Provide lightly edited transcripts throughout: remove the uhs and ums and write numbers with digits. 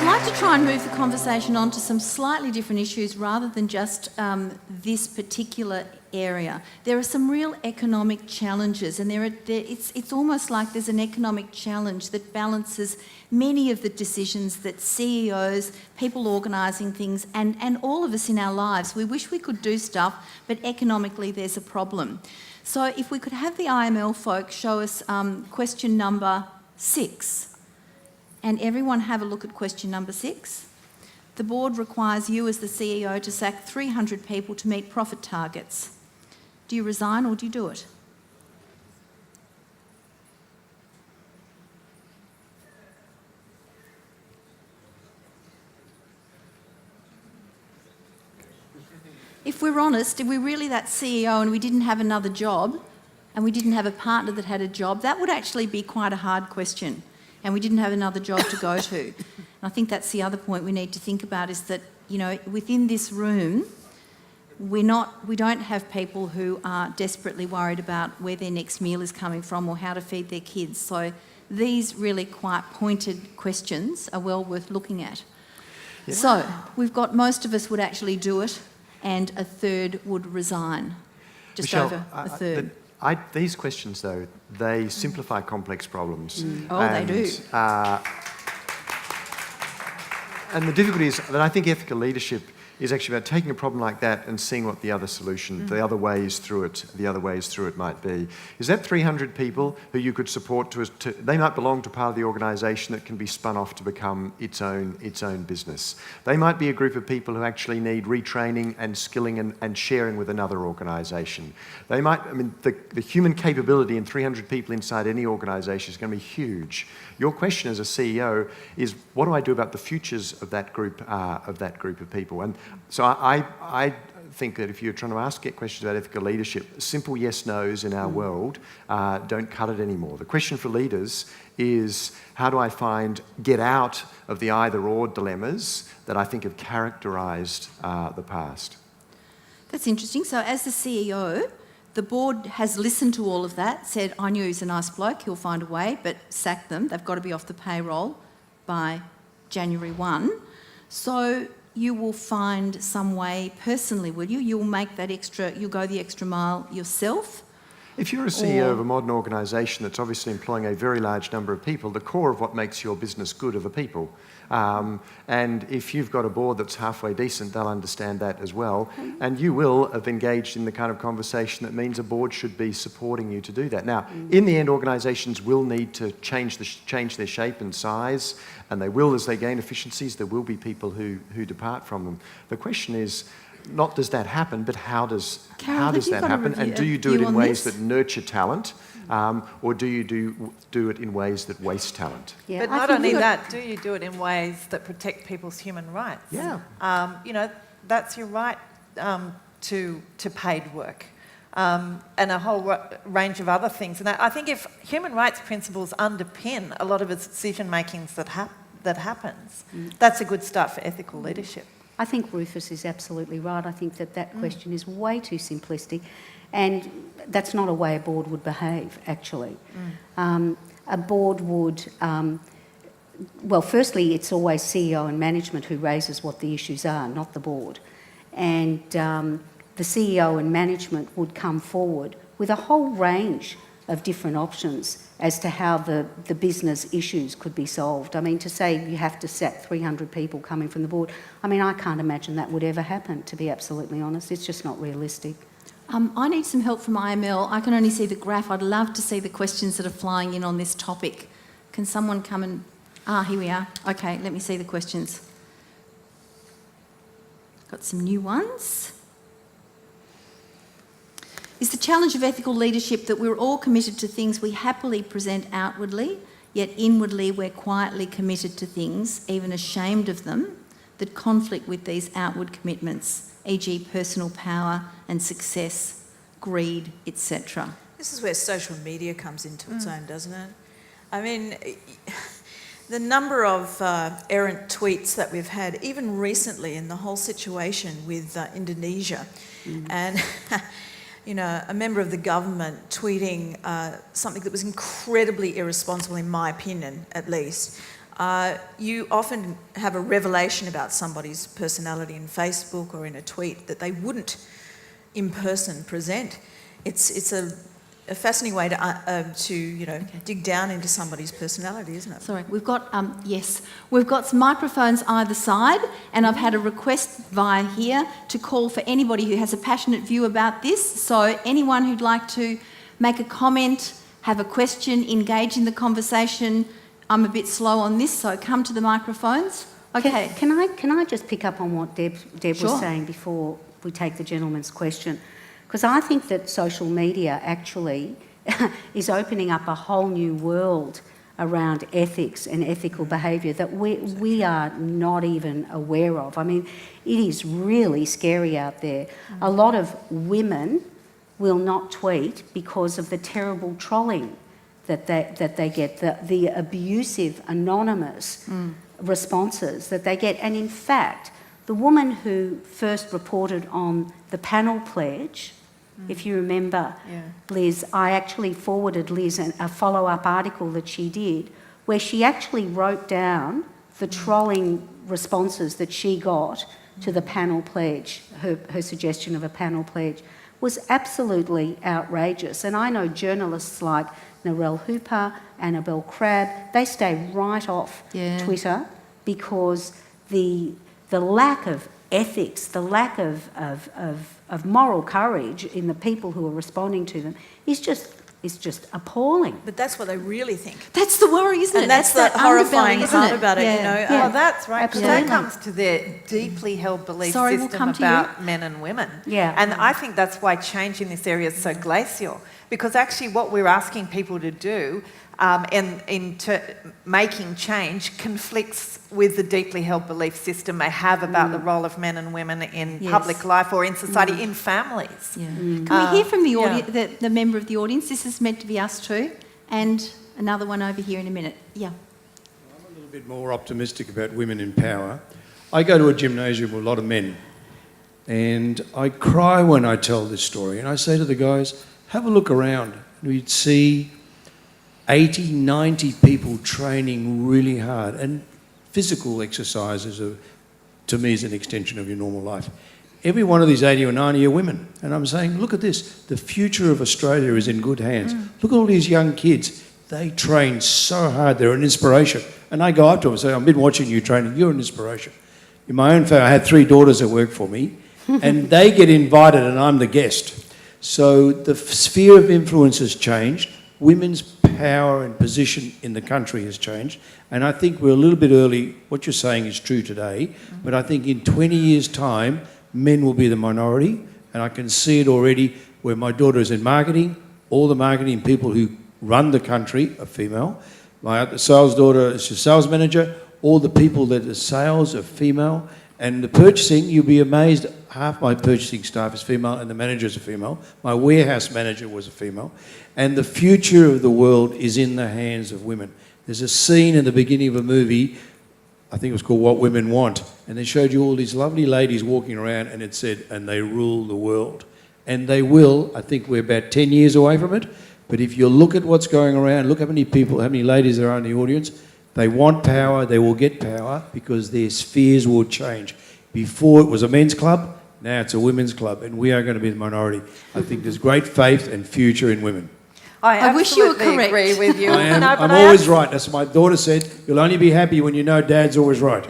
like to try and move the conversation on to some slightly different issues rather than just this particular area. There are some real economic challenges, and it's almost like there's an economic challenge that balances many of the decisions that CEOs, people organising things, and all of us in our lives. We wish we could do stuff, but economically there's a problem. So if we could have the IML folks show us question number 6. And everyone have a look at question number 6. The board requires you as the CEO to sack 300 people to meet profit targets. Do you resign or do you do it? If we're honest, if we're really that CEO and we didn't have another job and we didn't have a partner that had a job, that would actually be quite a hard question. And we didn't have another job to go to. And I think that's the other point we need to think about, is that, you know, within this room, we don't have people who are desperately worried about where their next meal is coming from or how to feed their kids. So these really quite pointed questions are well worth looking at. Yeah. So we've got most of us would actually do it, and a third would resign. Just Michele, over a third. These questions, though, they simplify complex problems. They do. And the difficulty is that I think ethical leadership is actually about taking a problem like that and seeing what the other solution, the other ways through it might be. Is that 300 people who you could support they might belong to part of the organisation that can be spun off to become its own business. They might be a group of people who actually need retraining and skilling and sharing with another organisation. They might, the human capability in 300 people inside any organisation is going to be huge. Your question as a CEO is, what do I do about the futures of that group of people? And so I think that if you're trying to get questions about ethical leadership, simple yes/nos in our world don't cut it anymore. The question for leaders is, how do I get out of the either-or dilemmas that I think have characterised the past? That's interesting. So as the CEO, the board has listened to all of that, said, I knew he's a nice bloke, he'll find a way, but sack them. They've got to be off the payroll by January 1. So you will find some way personally, will you? You'll go the extra mile yourself? If you're a CEO of a modern organisation that's obviously employing a very large number of people, the core of what makes your business good are the people. And if you've got a board that's halfway decent, they'll understand that as well. And you will have engaged in the kind of conversation that means a board should be supporting you to do that. Now, in the end, organisations will need to change their shape and size, and they will, as they gain efficiencies, there will be people who depart from them. The question is, not does that happen, but how does that happen? And do you do it in ways that nurture talent, or do you do it in ways that waste talent? Yeah, but not only that, do you do it in ways that protect people's human rights? Yeah. That's your right to paid work, and a whole range of other things. And I think if human rights principles underpin a lot of the decision makings that happens, that's a good start for ethical leadership. I think Rufus is absolutely right. I think that question is way too simplistic, and that's not a way a board would behave, actually. A board would, firstly, it's always CEO and management who raises what the issues are, not the board. And the CEO and management would come forward with a whole range of different options as to how the business issues could be solved. I mean, to say you have to sack 300 people coming from the board, I can't imagine that would ever happen, to be absolutely honest. It's just not realistic. I need some help from IML. I can only see the graph. I'd love to see the questions that are flying in on this topic. Can someone come and... here we are. Okay, let me see the questions. Got some new ones. Is the challenge of ethical leadership that we're all committed to things we happily present outwardly, yet inwardly we're quietly committed to things, even ashamed of them, that conflict with these outward commitments, e.g. personal power and success, greed, etc.? This is where social media comes into its own, doesn't it? I mean, the number of errant tweets that we've had, even recently in the whole situation with Indonesia, and... a member of the government tweeting something that was incredibly irresponsible, in my opinion, at least, you often have a revelation about somebody's personality in Facebook or in a tweet that they wouldn't in person present. It's a fascinating way to dig down into somebody's personality, isn't it? Sorry, we've got, we've got some microphones either side, and I've had a request via here to call for anybody who has a passionate view about this. So anyone who'd like to make a comment, have a question, engage in the conversation. I'm a bit slow on this, so come to the microphones. Okay. Can I just pick up on what Deb Sure. was saying before we take the gentleman's question? Because I think that social media actually is opening up a whole new world around ethics and ethical behaviour that we are not even aware of. I mean, it is really scary out there. A lot of women will not tweet because of the terrible trolling that they get, the abusive, anonymous responses that they get. And in fact, the woman who first reported on the panel pledge, if you remember, Liz, I actually forwarded Liz a follow-up article that she did where she actually wrote down the trolling responses that she got to the panel pledge. Her suggestion of a panel pledge was absolutely outrageous. And I know journalists like Narelle Hooper, Annabelle Crabb, they stay right off Twitter because the lack of ethics, the lack of moral courage in the people who are responding to them is just appalling. But that's what they really think. That's the worry, isn't it? And that's the horrifying part about it, you know. Well, that's right, because that Absolutely. comes to their deeply held belief Sorry, we'll system come to about men and women. Yeah. And I think that's why change in this area is so glacial, because actually what we're asking people to do making change conflicts with the deeply held belief system they have about the role of men and women in public life or in society, in families. Yeah. Can we hear from the audience, the member of the audience? This is meant to be us too, and another one over here in a minute. Yeah. I'm a little bit more optimistic about women in power. I go to a gymnasium with a lot of men, and I cry when I tell this story. And I say to the guys, have a look around. We'd see 80, 90 people training really hard. And physical exercises, to me, is an extension of your normal life. Every one of these 80 or 90 are women. And I'm saying, look at this. The future of Australia is in good hands. Look at all these young kids. They train so hard. They're an inspiration. And I go up to them and say, I've been watching you training. You're an inspiration. In my own family, I had 3 daughters that work for me. And they get invited and I'm the guest. So the sphere of influence has changed. Women's power and position in the country has changed. And I think we're a little bit early. What you're saying is true today. But I think in 20 years' time, men will be the minority. And I can see it already where my daughter is in marketing. All the marketing people who run the country are female. My sales daughter is a sales manager. All the people that are sales are female. And the purchasing, you'll be amazed, half my purchasing staff is female and the managers are female. My warehouse manager was a female. And the future of the world is in the hands of women. There's a scene in the beginning of a movie, I think it was called What Women Want, and they showed you all these lovely ladies walking around and it said, and they rule the world. And they will. I think we're about 10 years away from it. But if you look at what's going around, look how many people, how many ladies there are in the audience. They want power, they will get power because their spheres will change. Before it was a men's club, now it's a women's club, and we are going to be the minority. I think there's great faith and future in women. I wish you were correct. Agree with you. I'm always right. That's what my daughter said. You'll only be happy when you know Dad's always right.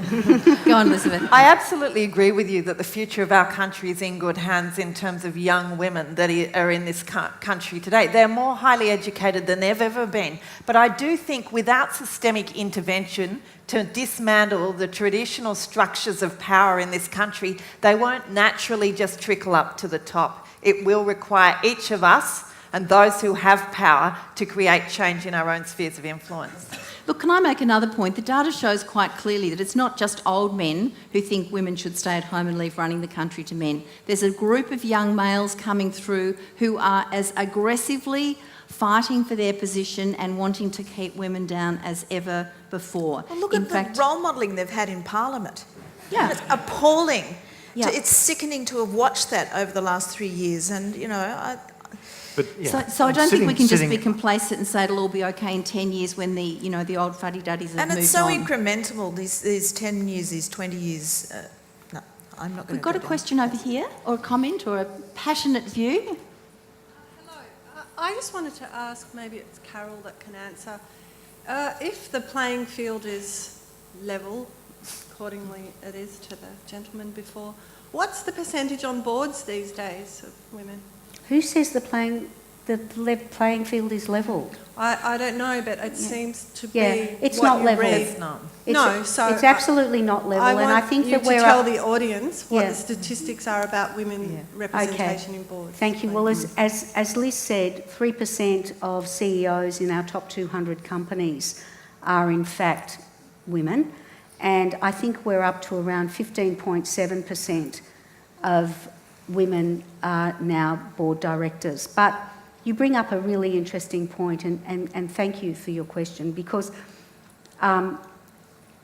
Go on, Elizabeth. I absolutely agree with you that the future of our country is in good hands in terms of young women that are in this country today. They're more highly educated than they've ever been. But I do think without systemic intervention to dismantle the traditional structures of power in this country, they won't naturally just trickle up to the top. It will require each of us and those who have power to create change in our own spheres of influence. Look, can I make another point? The data shows quite clearly that it's not just old men who think women should stay at home and leave running the country to men. There's a group of young males coming through who are as aggressively fighting for their position and wanting to keep women down as ever before. Well, look at the role modelling they've had in Parliament. Yeah. It's appalling. Yeah. It's sickening to have watched that over the last 3 years. And, you know, But, yeah, So I don't think we can just be sitting- complacent and say it'll all be okay in 10 years when the old fuddy-duddies have And moved it's so on. incremental, these 10 years, these 20 years. No, I'm not going to We've got a question over here, or a comment, or a passionate view. Hello. I just wanted to ask, maybe it's Carol that can answer, if the playing field is level, accordingly it is to the gentleman before, what's the percentage on boards these days of women? Who says the playing field is level? I don't know, but it seems to be. Yeah, it's what not you level. read. It's not. It's absolutely not level, and I think you that to we're tell up. the audience what Yeah. the statistics are about women representation in boards. Thank you. Well, as Liz said, 3% of CEOs in our top 200 companies are in fact women, and I think we're up to around 15.7% of women are now board directors. But you bring up a really interesting point, and thank you for your question, because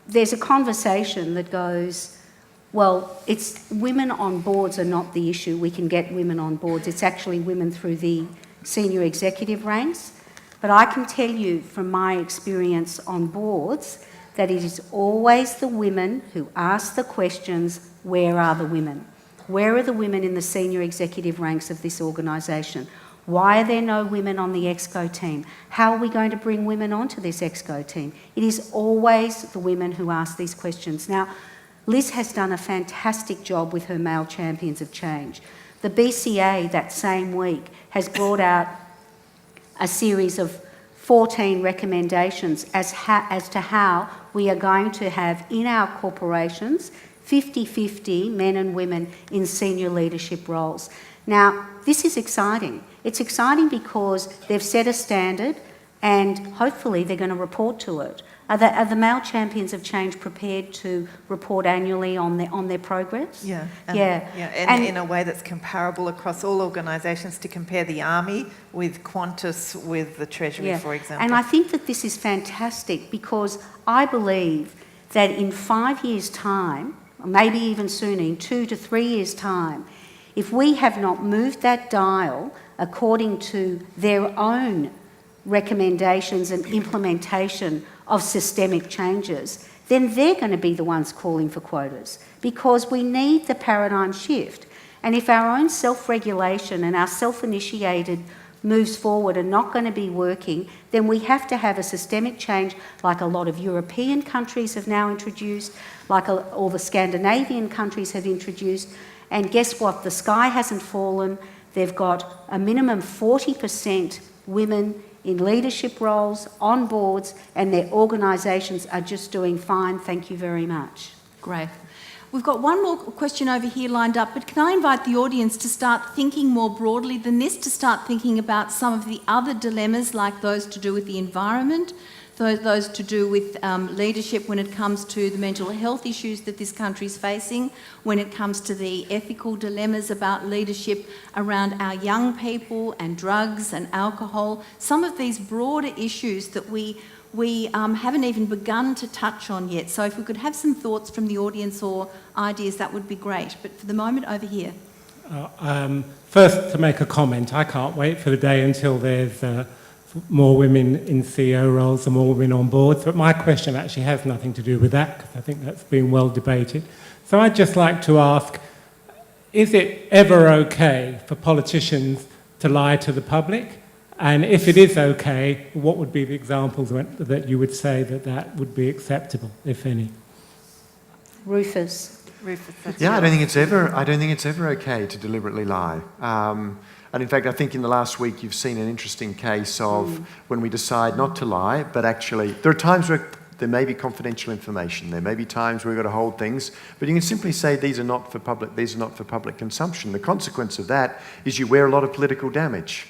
there's a conversation that goes, well, it's women on boards are not the issue. We can get women on boards. It's actually women through the senior executive ranks. But I can tell you from my experience on boards that it is always the women who ask the questions, where are the women? Where are the women in the senior executive ranks of this organisation? Why are there no women on the EXCO team? How are we going to bring women onto this EXCO team? It is always the women who ask these questions. Now, Liz has done a fantastic job with her male champions of change. The BCA that same week has brought out a series of 14 recommendations as to how we are going to have in our corporations 50-50 men and women in senior leadership roles. Now, this is exciting. It's exciting because they've set a standard and hopefully they're going to report to it. Are the male champions of change prepared to report annually on their progress? Yeah. And in a way that's comparable across all organisations, to compare the Army with Qantas with the Treasury, for example. And I think that this is fantastic because I believe that in 5 years' time, or maybe even sooner, in 2 to 3 years' time, if we have not moved that dial according to their own recommendations and implementation of systemic changes, then they're going to be the ones calling for quotas because we need the paradigm shift. And if our own self-regulation and our self-initiated moves forward are not going to be working, then we have to have a systemic change like a lot of European countries have now introduced, like all the Scandinavian countries have introduced. And guess what? The sky hasn't fallen. They've got a minimum 40% women in leadership roles, on boards, and their organisations are just doing fine. Thank you very much. Great. We've got one more question over here lined up, but can I invite the audience to start thinking more broadly than this, to start thinking about some of the other dilemmas, like those to do with the environment, those to do with leadership when it comes to the mental health issues that this country is facing, when it comes to the ethical dilemmas about leadership around our young people and drugs and alcohol, some of these broader issues that we haven't even begun to touch on yet. So if we could have some thoughts from the audience or ideas, that would be great. But for the moment, over here. First, to make a comment, I can't wait for the day until there's more women in CEO roles and more women on boards. But my question actually has nothing to do with that, because I think that's been well debated. So I'd just like to ask, is it ever okay for politicians to lie to the public? And if it is okay, what would be the examples that you would say that would be acceptable, if any? Rufus. Yeah, I don't think it's ever okay to deliberately lie. And in fact, I think in the last week you've seen an interesting case of when we decide not to lie, but actually there are times where there may be confidential information. There may be times where we've got to hold things, but you can simply say these are not for public consumption. The consequence of that is you wear a lot of political damage.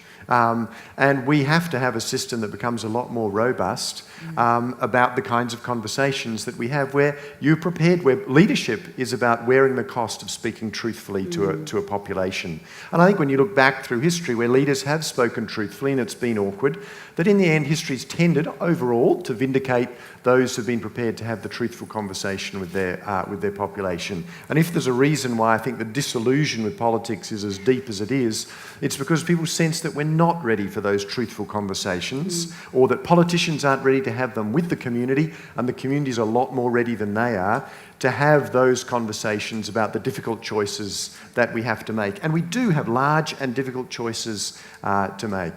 And we have to have a system that becomes a lot more robust about the kinds of conversations that we have where you're prepared, where leadership is about wearing the cost of speaking truthfully to a population. And I think when you look back through history where leaders have spoken truthfully and it's been awkward, that in the end history's tended overall to vindicate those who've been prepared to have the truthful conversation with their population. And if there's a reason why I think the disillusion with politics is as deep as it is, it's because people sense that we're not ready for those truthful conversations, or that politicians aren't ready to have them with the community, and the community's a lot more ready than they are to have those conversations about the difficult choices that we have to make. And we do have large and difficult choices to make.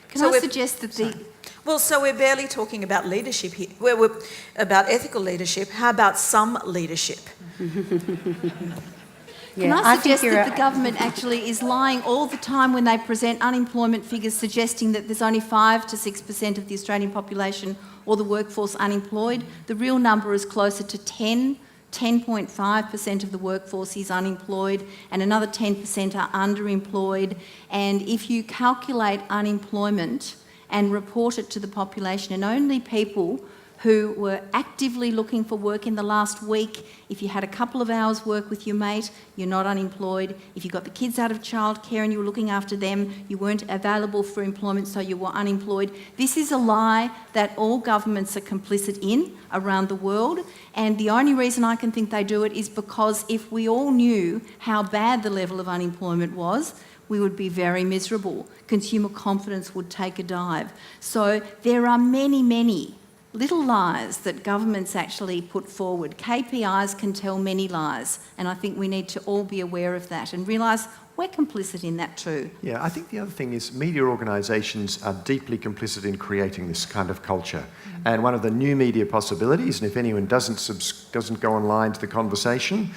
Can I suggest that Well, so we're barely talking about leadership here. We're about ethical leadership. How about some leadership? Can I suggest that the government actually is lying all the time when they present unemployment figures suggesting that there's only 5 to 6% of the Australian population or the workforce unemployed? The real number is closer to 10.5% of the workforce is unemployed, and another 10% are underemployed. And if you calculate unemployment and report it to the population, and only people who were actively looking for work in the last week, if you had a couple of hours work with your mate, you're not unemployed. If you got the kids out of childcare and you were looking after them, you weren't available for employment, so you were unemployed. This is a lie that all governments are complicit in around the world, and the only reason I can think they do it is because if we all knew how bad the level of unemployment was, we would be very miserable. Consumer confidence would take a dive. So there are many, many little lies that governments actually put forward. KPIs can tell many lies, and I think we need to all be aware of that and realise we're complicit in that too. Yeah, I think the other thing is media organisations are deeply complicit in creating this kind of culture. And one of the new media possibilities, and if anyone doesn't go online to the conversation,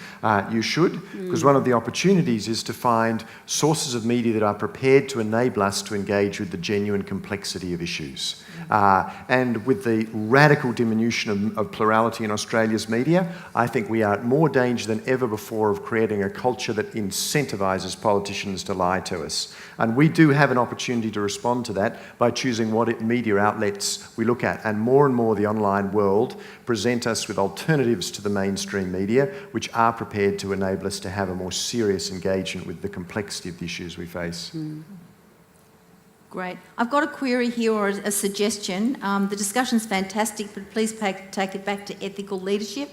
you should, because one of the opportunities is to find sources of media that are prepared to enable us to engage with the genuine complexity of issues. And with the radical diminution of plurality in Australia's media, I think we are at more danger than ever before of creating a culture that incentivises politicians to lie to us. And we do have an opportunity to respond to that by choosing what media outlets we look at. And more the online world present us with alternatives to the mainstream media, which are prepared to enable us to have a more serious engagement with the complexity of the issues we face. Great. I've got a query here or a suggestion. The discussion's fantastic, but please take it back to ethical leadership.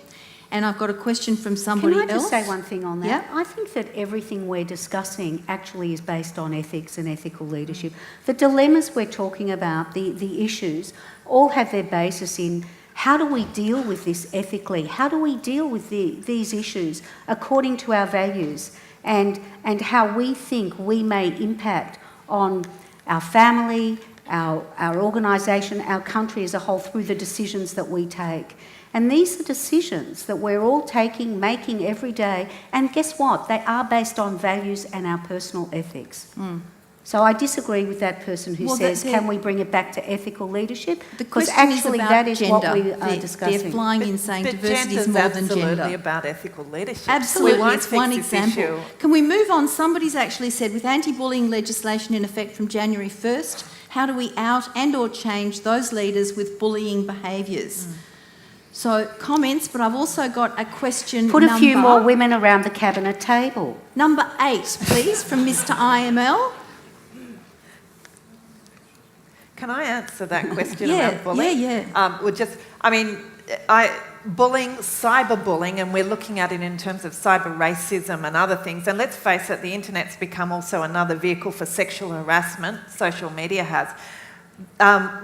And I've got a question from somebody else. Can I just say one thing on that? Yeah. I think that everything we're discussing actually is based on ethics and ethical leadership. The dilemmas we're talking about, the issues, all have their basis in how do we deal with this ethically? How do we deal with these issues according to our values and how we think we may impact on our family, our organisation, our country as a whole through the decisions that we take. And these are decisions that we're all making every day. And guess what? They are based on values and our personal ethics. So I disagree with that person who says, can we bring it back to ethical leadership? Because actually that is gender. what we are discussing. They're flying in saying diversity is more than gender. Absolutely about ethical leadership. Absolutely, We won't it's fix one this example. issue. Can we move on? Somebody's actually said, with anti-bullying legislation in effect from January 1st, how do we out and or change those leaders with bullying behaviours? So comments, but I've also got a question. Put a few more women around the cabinet table. Number 8, please, from Mr. IML. Can I answer that question about bullying? Yeah. Bullying, cyberbullying, and we're looking at it in terms of cyber racism and other things. And let's face it, the internet's become also another vehicle for sexual harassment, social media has.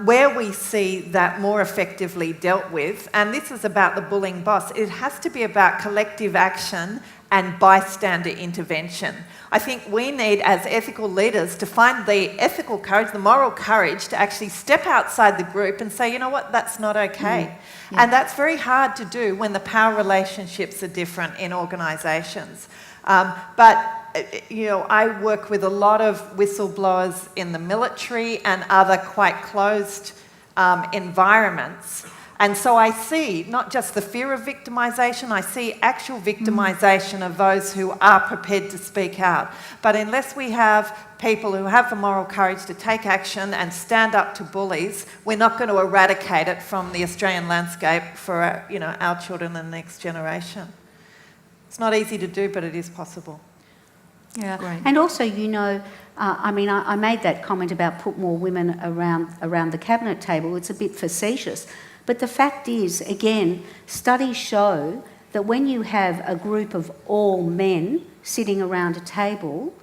Where we see that more effectively dealt with, and this is about the bullying boss, it has to be about collective action and bystander intervention. I think we need, as ethical leaders, to find the ethical courage, the moral courage to actually step outside the group and say, you know what, that's not okay. And that's very hard to do when the power relationships are different in organisations. I work with a lot of whistleblowers in the military and other quite closed environments. And so I see not just the fear of victimisation, I see actual victimisation of those who are prepared to speak out. But unless we have people who have the moral courage to take action and stand up to bullies, we're not going to eradicate it from the Australian landscape for our children and the next generation. It's not easy to do, but it is possible. Yeah, Great. and also, I made that comment about put more women around the cabinet table. It's a bit facetious, but the fact is, again, studies show that when you have a group of all men sitting around a table,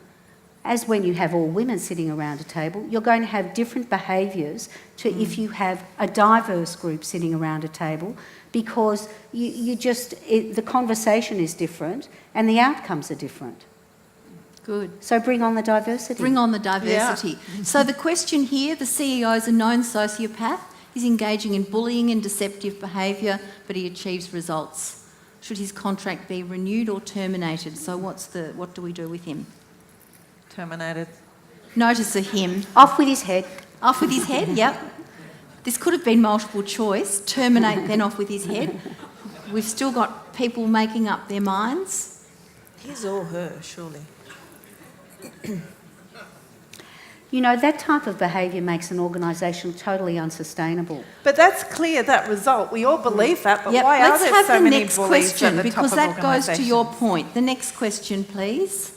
as when you have all women sitting around a table, you're going to have different behaviours to if you have a diverse group sitting around a table, because the conversation is different and the outcomes are different. Good. So bring on the diversity. Bring on the diversity. So the question here, the CEO is a known sociopath. He's engaging in bullying and deceptive behaviour, but he achieves results. Should his contract be renewed or terminated? So what do we do with him? Terminated. Notice a him. Off with his head. Off with his head, yep. This could have been multiple choice. Terminate, then off with his head. We've still got people making up their minds. His or her, surely. That type of behaviour makes an organisation totally unsustainable. But that's clear, that result. We all believe that, but Yep, why let's are there have so the many next bullies question, at the because top of that goes to your organisations? point. The next question, please.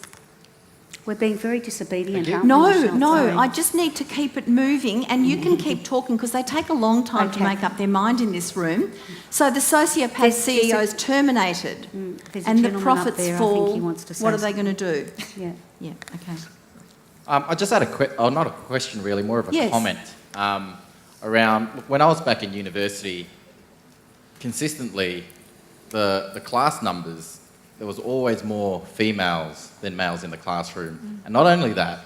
We're being very disobedient, aren't we, No, Michele? no, Sorry. I just need to keep it moving, and you can keep talking because they take a long time to Okay. make up their mind in this room. So the sociopath CEO is terminated, There's a and the gentleman up profits there, I fall. think he wants to say What are they going to do? Yeah. Yeah, okay. I just had not a question really, more of a Yes. comment around when I was back in university. Consistently, the class numbers, there was always more females than males in the classroom, and not only that,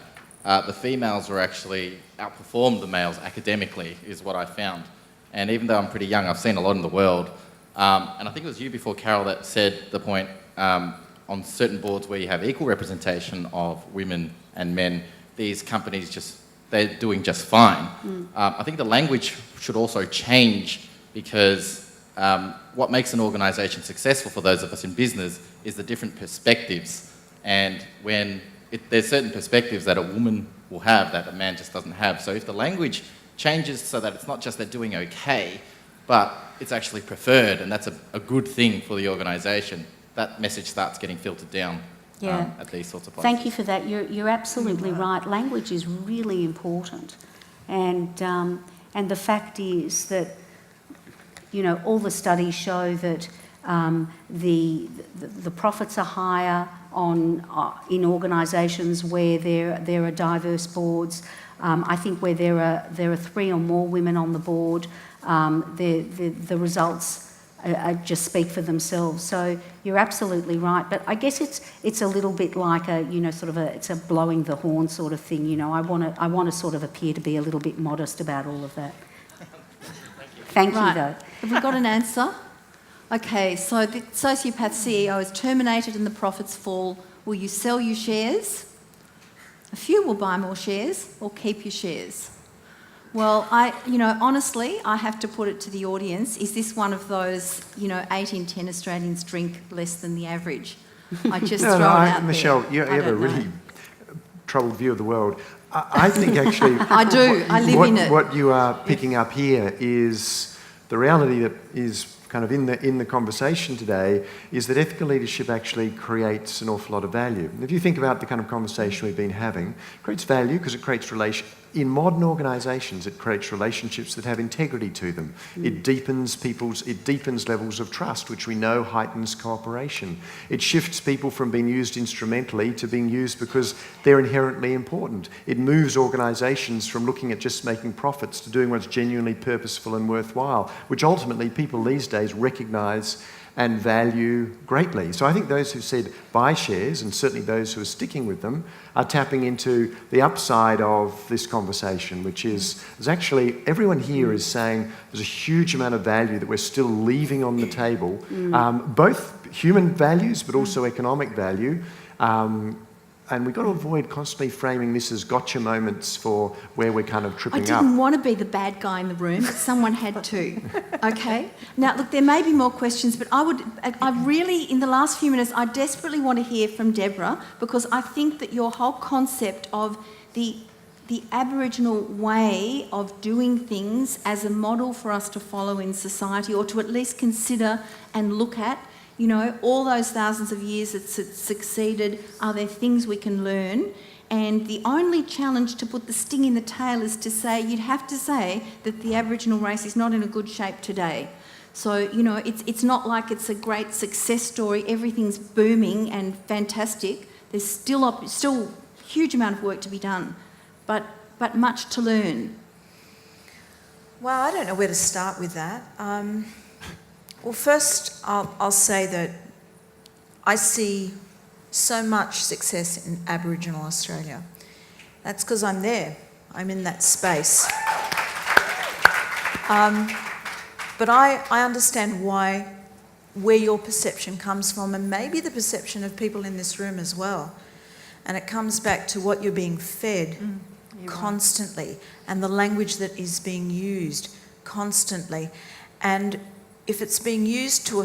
the females were actually outperformed the males academically, is what I found. And even though I'm pretty young, I've seen a lot in the world, and I think it was you before, Carol, that said the point on certain boards where you have equal representation of women and men, these companies they're doing just fine. I think the language should also change, because what makes an organisation successful for those of us in business is the different perspectives. And when there's certain perspectives that a woman will have that a man just doesn't have. So if the language changes so that it's not just they're doing okay, but it's actually preferred, and that's a good thing for the organisation, that message starts getting filtered down at these sorts of places. Thank you for that. You're absolutely right. Language is really important, and the fact is that all the studies show that the profits are higher in organisations where there are diverse boards. I think where there are 3 or more women on the board, the results just speak for themselves. So you're absolutely right. But I guess it's a little bit like it's a blowing the horn sort of thing. I want to sort of appear to be a little bit modest about all of that. Thank you, though. Have we got an answer? Okay, so the sociopath CEO is terminated and the profits fall. Will you sell your shares? A few will buy more shares, or keep your shares. Well, honestly, I have to put it to the audience. Is this one of those, 8 in 10 Australians drink less than the average? I just throw it out Michele, there. you I have a don't really know. troubled view of the world. I think actually... I do. I live in it. What you are picking up here is the reality that is kind of in the conversation today, is that ethical leadership actually creates an awful lot of value. And if you think about the kind of conversation we've been having, it creates value because it creates in modern organisations, it creates relationships that have integrity to them. It deepens levels of trust, which we know heightens cooperation. It shifts people from being used instrumentally to being used because they're inherently important. It moves organisations from looking at just making profits to doing what's genuinely purposeful and worthwhile, which ultimately people these days recognise and value greatly. So I think those who said buy shares, and certainly those who are sticking with them, are tapping into the upside of this conversation, which is actually everyone here is saying there's a huge amount of value that we're still leaving on the table, both human values but also economic value. And we've got to avoid constantly framing this as gotcha moments for where we're kind of tripping I up. didn't want to be the bad guy in the room, but someone had to. Okay? Now, look, there may be more questions, but I really, in the last few minutes, I desperately want to hear from Deborah, because I think that your whole concept of the Aboriginal way of doing things as a model for us to follow in society, or to at least consider and look at, You know, all those thousands of years it's succeeded, are there things we can learn? And the only challenge to put the sting in the tail is to say, you'd have to say that the Aboriginal race is not in a good shape today. So, you know, it's not like it's a great success story, everything's booming and fantastic. There's still a huge amount of work to be done, but much to learn. Well, I don't know where to start with that. Well, first, I'll say that I see so much success in Aboriginal Australia. That's because I'm there. I'm in that space. But I understand where your perception comes from, and maybe the perception of people in this room as well. And it comes back to what you're being fed constantly, and the language that is being used constantly. And if it's being used to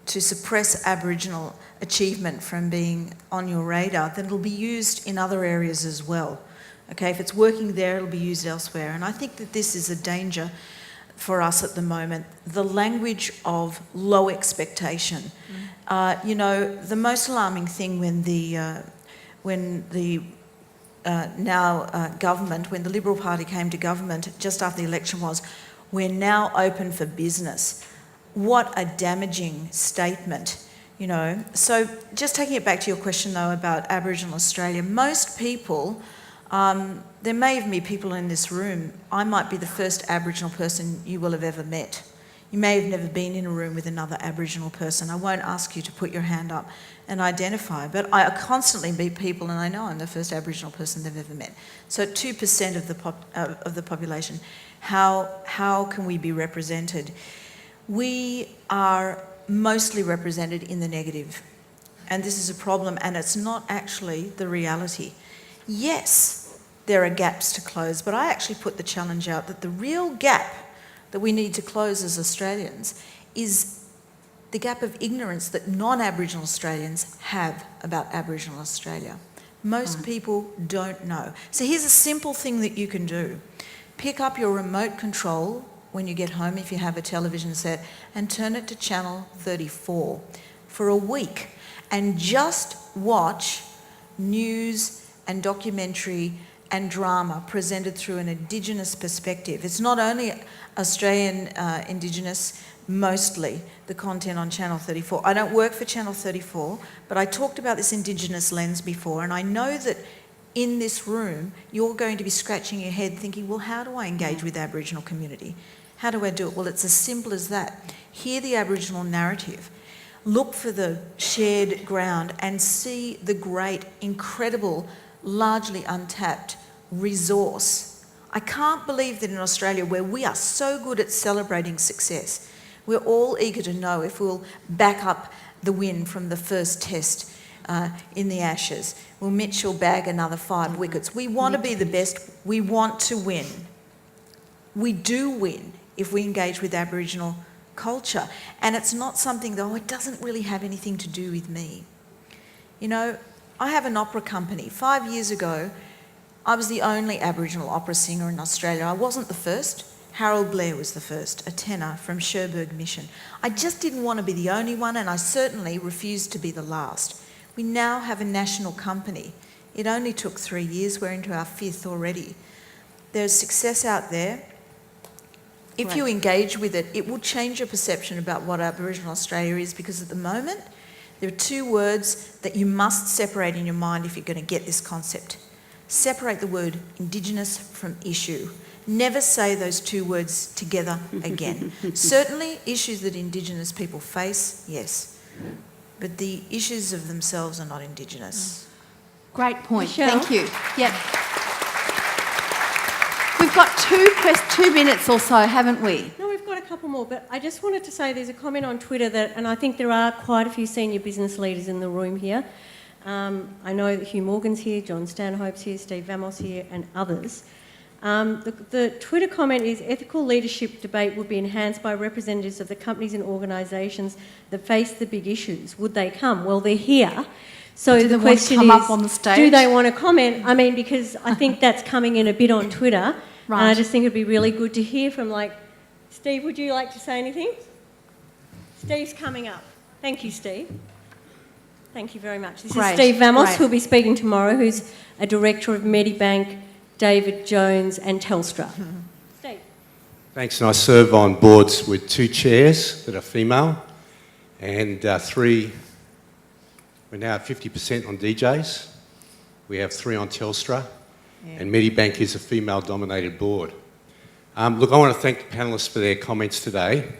suppress Aboriginal achievement from being on your radar, then it'll be used in other areas as well. Okay, if it's working there, it'll be used elsewhere. And I think that this is a danger for us at the moment, the language of low expectation. You know, the most alarming thing when the government, when the Liberal Party came to government just after the election was, we're now open for business. What a damaging statement, you know. So just taking it back to your question though about Aboriginal Australia, most people, there may even be people in this room, I might be the first Aboriginal person you will have ever met. You may have never been in a room with another Aboriginal person. I won't ask you to put your hand up and identify, but I constantly meet people and I know I'm the first Aboriginal person they've ever met. So 2% of the population, how can we be represented? We are mostly represented in the negative, and this is a problem, and it's not actually the reality. Yes, there are gaps to close, but I actually put the challenge out that the real gap that we need to close as Australians is the gap of ignorance that non-Aboriginal Australians have about Aboriginal Australia. Most people don't know. So here's a simple thing that you can do. Pick up your remote control when you get home, if you have a television set, and turn it to channel 34 for a week and just watch news and documentary and drama presented through an Indigenous perspective. It's not only Australian Indigenous, mostly the content on Channel 34. I don't work for Channel 34, but I talked about this Indigenous lens before, and I know that in this room you're going to be scratching your head thinking, well, how do I engage with the Aboriginal community? How do I do it? Well, it's as simple as that. Hear the Aboriginal narrative. Look for the shared ground and see the great, incredible, largely untapped resource. I can't believe that in Australia, where we are so good at celebrating success, we're all eager to know if we'll back up the win from the first test in the Ashes. Will Mitchell bag another 5 wickets? We want to be the best. We want to win. We do win if we engage with Aboriginal culture. And it's not something, though, it doesn't really have anything to do with me. You know, I have an opera company. 5 years ago, I was the only Aboriginal opera singer in Australia. I wasn't the first. Harold Blair was the first, a tenor from Cherbourg Mission. I just didn't want to be the only one, and I certainly refused to be the last. We now have a national company. It only took 3 years. We're into our 5th already. There's success out there. If you engage with it, it will change your perception about what Aboriginal Australia is, because at the moment, there are 2 words that you must separate in your mind if you're going to get this concept. Separate the word Indigenous from issue. Never say those 2 words together again. Certainly, issues that Indigenous people face, yes. But the issues of themselves are not Indigenous. Great point. Michele? Thank you. Yep. We've got 2 minutes or so, haven't we? No, we've got a couple more, but I just wanted to say there's a comment on Twitter that, and I think there are quite a few senior business leaders in the room here. I know that Hugh Morgan's here, John Stanhope's here, Steve Vamos here, and others. The Twitter comment is, ethical leadership debate would be enhanced by representatives of the companies and organisations that face the big issues. Would they come? Well, they're here. So do the they want to question come is, up on the stage? do they want to comment? I mean, because I think that's coming in a bit on Twitter. Right. And I just think it'd be really good to hear from, like, Steve, would you like to say anything? Steve's coming up. Thank you, Steve. Thank you very much. This Great, is Steve Vamos, great. who'll be speaking tomorrow, who's a director of Medibank, David Jones and Telstra. Steve. Thanks, and I serve on boards with 2 chairs that are female and 3, we're now at 50% on DJs. We have 3 on Telstra, and Medibank is a female-dominated board. Look, I want to thank the panellists for their comments today.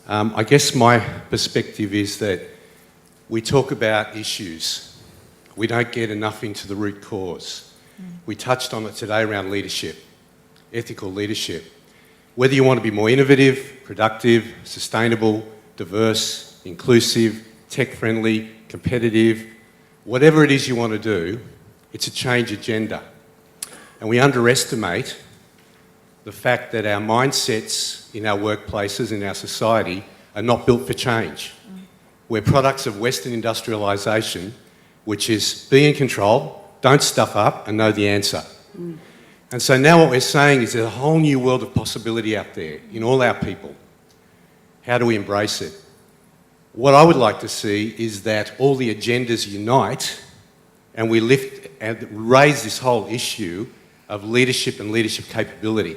I guess my perspective is that we talk about issues. We don't get enough into the root cause. We touched on it today around leadership, ethical leadership. Whether you want to be more innovative, productive, sustainable, diverse, inclusive, tech-friendly, competitive, whatever it is you want to do, it's a change agenda. And we underestimate the fact that our mindsets in our workplaces, in our society, are not built for change. We're products of Western industrialisation, which is be in control, don't stuff up, and know the answer. And so now what we're saying is there's a whole new world of possibility out there in all our people. How do we embrace it? What I would like to see is that all the agendas unite and we lift and raise this whole issue of leadership and leadership capability.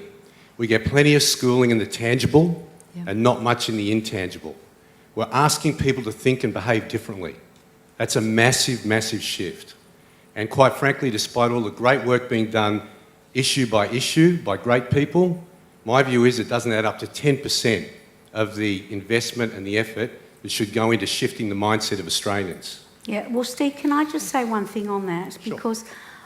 We get plenty of schooling in the tangible and not much in the intangible. We're asking people to think and behave differently. That's a massive, massive shift. And quite frankly, despite all the great work being done issue by issue by great people, my view is it doesn't add up to 10% of the investment and the effort that should go into shifting the mindset of Australians. Yeah, well, Steve, can I just say one thing on that? Because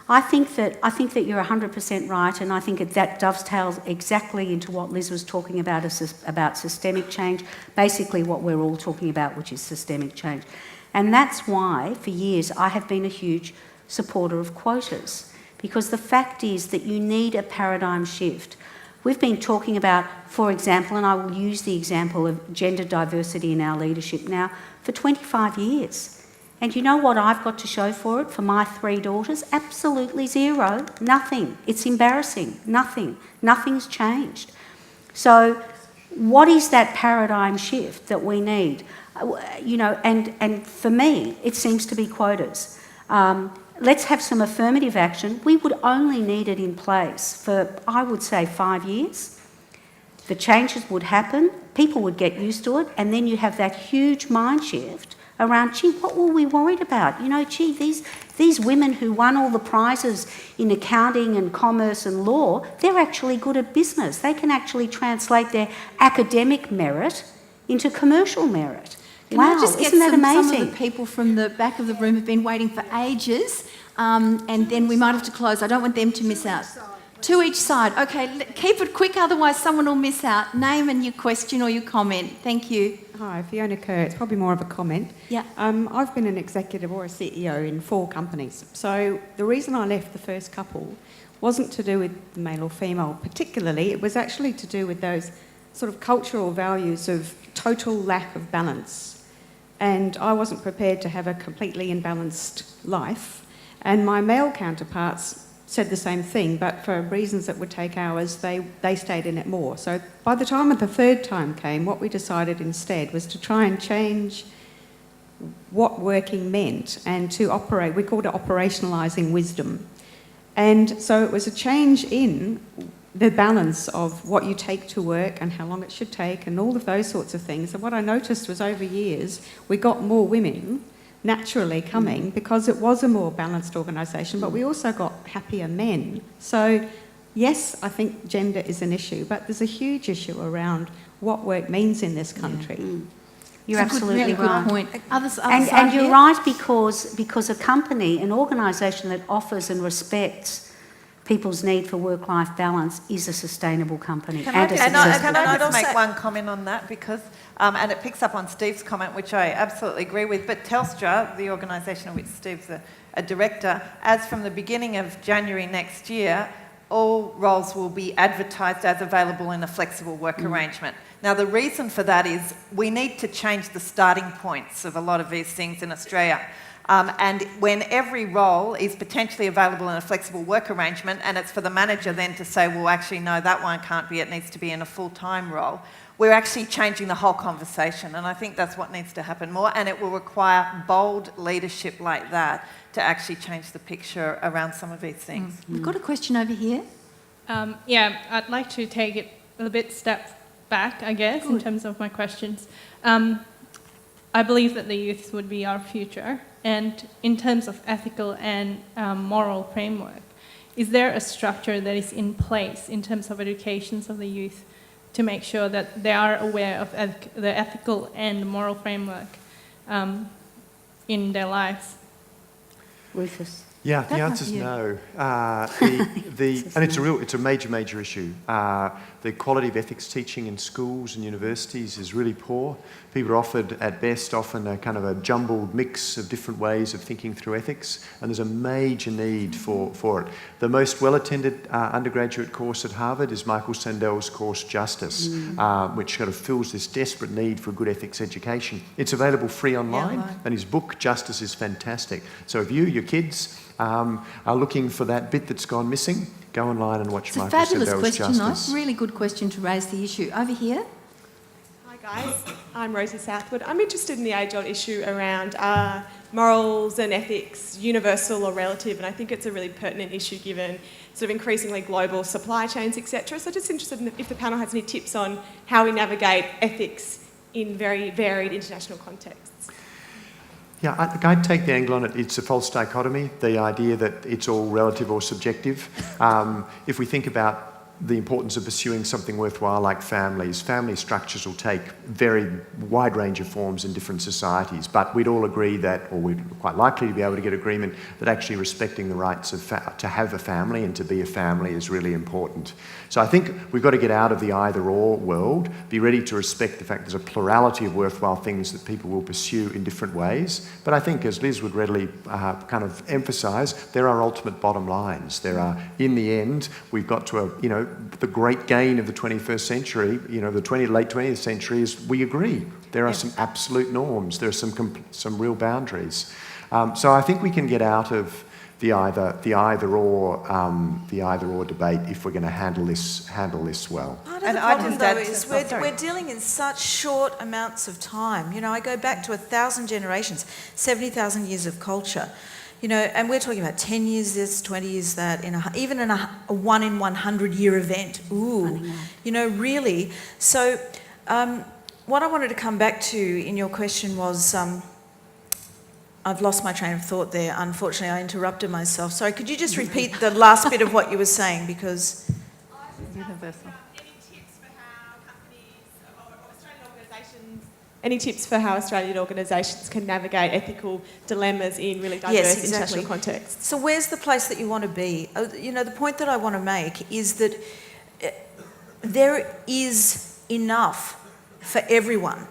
I think that you're 100% right, and I think that dovetails exactly into what Liz was talking about, about systemic change, basically what we're all talking about, which is systemic change. And that's why, for years, I have been a huge supporter of quotas, because the fact is that you need a paradigm shift. We've been talking about, for example, and I will use the example of gender diversity in our leadership now, for 25 years. And you know what I've got to show for it, for my 3 daughters? Absolutely zero. Nothing. It's embarrassing. Nothing. Nothing's changed. So what is that paradigm shift that we need? You know, and for me, it seems to be quotas. Let's have some affirmative action. We would only need it in place for, I would say, 5 years. The changes would happen, people would get used to it, and then you have that huge mind shift around, gee, what were we worried about? You know, gee, these women who won all the prizes in accounting and commerce and law, they're actually good at business. They can actually translate their academic merit into commercial merit. Can I Wow, just get isn't that amazing? Some of the people from the back of the room have been waiting for ages, and then we might have to close. I don't want them to miss out. To each side. Okay, keep it quick, otherwise someone will miss out. Name and your question or your comment. Thank you. Hi, Fiona Kerr. It's probably more of a comment. Yeah. I've been an executive or a CEO in 4 companies. So the reason I left the first couple wasn't to do with male or female particularly. It was actually to do with those sort of cultural values of total lack of balance. And I wasn't prepared to have a completely imbalanced life. And my male counterparts said the same thing, but for reasons that would take hours, they stayed in it more. So by the time the 3rd time came, what we decided instead was to try and change what working meant and to operate. We called it operationalising wisdom. And so it was a change in the balance of what you take to work and how long it should take and all of those sorts of things. And what I noticed was over years, we got more women naturally coming because it was a more balanced organisation, but we also got happier men. So yes, I think gender is an issue, but there's a huge issue around what work means in this country. You're It's a absolutely good right. point. And you're right because a company, an organisation that offers and respects people's need for work-life balance is a sustainable company. Can I successful just make one comment on that? Because, and it picks up on Steve's comment, which I absolutely agree with, but Telstra, the organisation of which Steve's a director, as from the beginning of January next year, all roles will be advertised as available in a flexible work arrangement. Now, the reason for that is we need to change the starting points of a lot of these things in Australia. And when every role is potentially available in a flexible work arrangement, and it's for the manager then to say, well, actually, no, that one can't be, it needs to be in a full-time role, we're actually changing the whole conversation. And I think that's what needs to happen more, and it will require bold leadership like that to actually change the picture around some of these things. We've got a question over here. Yeah, I'd like to take it a bit step back, I guess, in terms of my questions. I believe that the youth would be our future. And in terms of ethical and moral framework, is there a structure that is in place in terms of educations of the youth to make sure that they are aware of the ethical and moral framework in their lives? Rufus. Yeah, the answer is no. And it's a major issue. The quality of ethics teaching in schools and universities is really poor. People are offered, at best, often a kind of a jumbled mix of different ways of thinking through ethics, and there's a major need for it. The most well-attended undergraduate course at Harvard is Michael Sandel's course, Justice, which kind of fills this desperate need for good ethics education. It's available free online, and his book, Justice, is fantastic. So if you, your kids, are looking for that bit that's gone missing, go online and watch Michael Sandel's Justice. It's a fabulous question, really good question to raise the issue. Over here. Hi guys, I'm Rosie Southwood. I'm interested in the age-old issue around morals and ethics, universal or relative, and I think it's a really pertinent issue given sort of increasingly global supply chains, etc. So just interested in if the panel has any tips on how we navigate ethics in very varied international contexts. Yeah, I'd take the angle on it. It's a false dichotomy, the idea that it's all relative or subjective. If we think about the importance of pursuing something worthwhile like families, family structures will take very wide range of forms in different societies, but we'd all agree that, or we're quite likely to be able to get agreement, that actually respecting the rights of to have a family and to be a family is really important. So I think we've got to get out of the either-or world, be ready to respect the fact there's a plurality of worthwhile things that people will pursue in different ways. But I think, as Liz would readily kind of emphasise, there are ultimate bottom lines. There are, in the end, we've got to, the great gain of the 21st century, the late 20th century is we agree. There are some absolute norms. There are some real boundaries. So I think we can get out of the either or debate if we're going to handle this well. Part of the problem, though, is we're dealing in such short amounts of time. I go back to 1,000 generations, 70,000 years of culture. And we're talking about 10 years this, 20 years that, even in a 1 in 100 year event. Ooh, really. So what I wanted to come back to in your question was, I've lost my train of thought there. Unfortunately, I interrupted myself. Sorry, could you just repeat the last bit of what you were saying? Because... Universal. Any tips for how Australian organisations can navigate ethical dilemmas in really diverse international contexts? So where's the place that you want to be? The point that I want to make is that there is enough for everyone,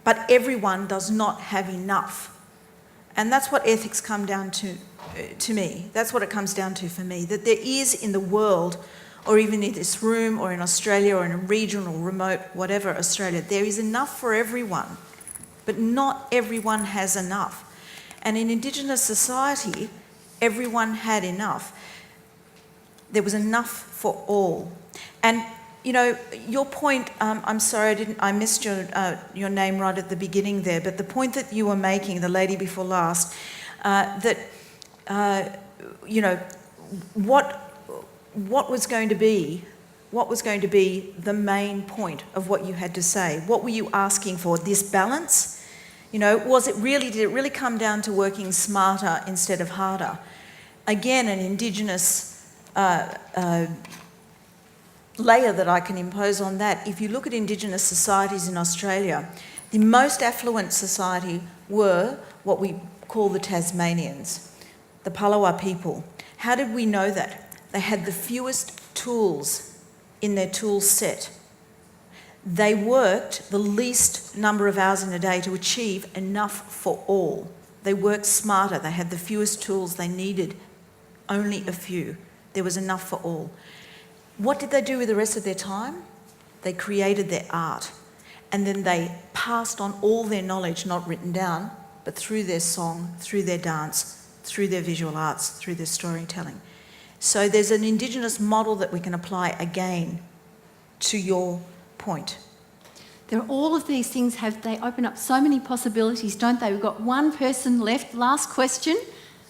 but everyone does not have enough. And that's what ethics come down to me. That's what it comes down to for me, that there is in the world, or even in this room, or in Australia, or in a regional, remote, whatever Australia, there is enough for everyone, but not everyone has enough. And in Indigenous society, everyone had enough. There was enough for all. And, your point, I'm sorry, I missed your name right at the beginning there, but the point that you were making, the lady before last, what was going to be the main point of what you had to say? What were you asking for? This balance? Did it really come down to working smarter instead of harder? Again, an Indigenous layer that I can impose on that. If you look at Indigenous societies in Australia, the most affluent society were what we call the Tasmanians, the Palawa people. How did we know that? They had the fewest tools in their tool set. They worked the least number of hours in a day to achieve enough for all. They worked smarter. They had the fewest tools. They needed only a few. There was enough for all. What did they do with the rest of their time? They created their art. And then they passed on all their knowledge, not written down, but through their song, through their dance, through their visual arts, through their storytelling. So there's an Indigenous model that we can apply again to your point. There are all of these things, they open up so many possibilities, don't they? We've got one person left. Last question.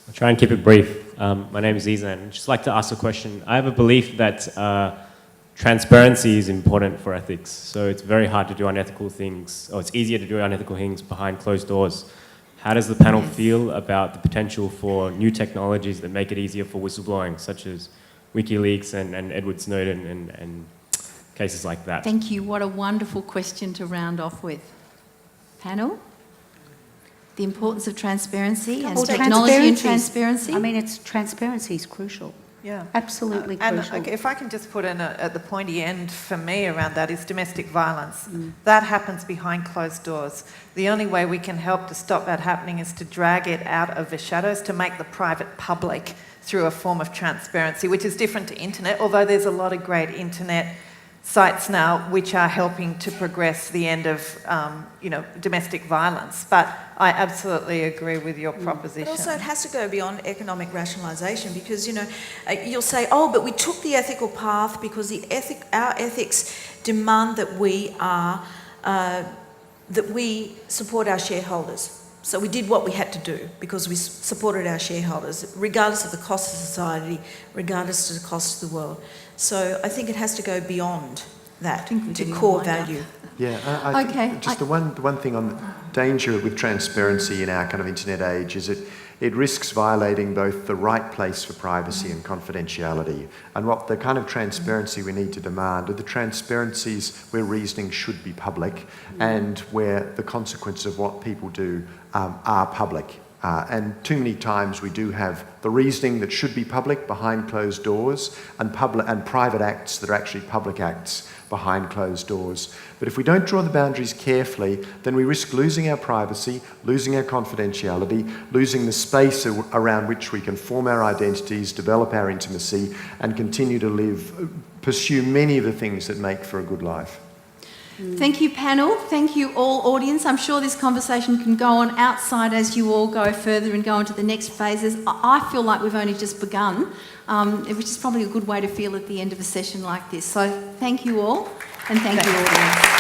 I'll try and keep it brief. My name is Izan. I'd just like to ask a question. I have a belief that transparency is important for ethics. So it's very hard to do unethical things, or it's easier to do unethical things behind closed doors. How does the panel feel about the potential for new technologies that make it easier for whistleblowing, such as WikiLeaks and Edward Snowden and cases like that? Thank you. What a wonderful question to round off with. Panel? The importance of transparency and technology and transparency? I mean, transparency is crucial. Yeah. Absolutely crucial. And if I can just put in at the pointy end for me around that is domestic violence. That happens behind closed doors. The only way we can help to stop that happening is to drag it out of the shadows, to make the private public through a form of transparency, which is different to internet, although there's a lot of great internet sites now which are helping to progress the end of domestic violence. But I absolutely agree with your proposition. But also it has to go beyond economic rationalisation, because you'll say, oh, but we took the ethical path because our ethics demand that we support our shareholders. So we did what we had to do because we supported our shareholders, regardless of the cost of society, regardless of the cost of the world. So I think it has to go beyond that to core value. Yeah, I think just the one thing on the danger with transparency in our kind of internet age is it risks violating both the right place for privacy and confidentiality. And what the kind of transparency we need to demand are the transparencies where reasoning should be public and where the consequences of what people do are public. And too many times we do have the reasoning that should be public behind closed doors and private acts that are actually public acts behind closed doors. But if we don't draw the boundaries carefully, then we risk losing our privacy, losing our confidentiality, losing the space around which we can form our identities, develop our intimacy, and continue to pursue many of the things that make for a good life. Thank you, panel. Thank you, all audience. I'm sure this conversation can go on outside as you all go further and go into the next phases. I feel like we've only just begun, which is probably a good way to feel at the end of a session like this. So thank you all, and thank you, audience.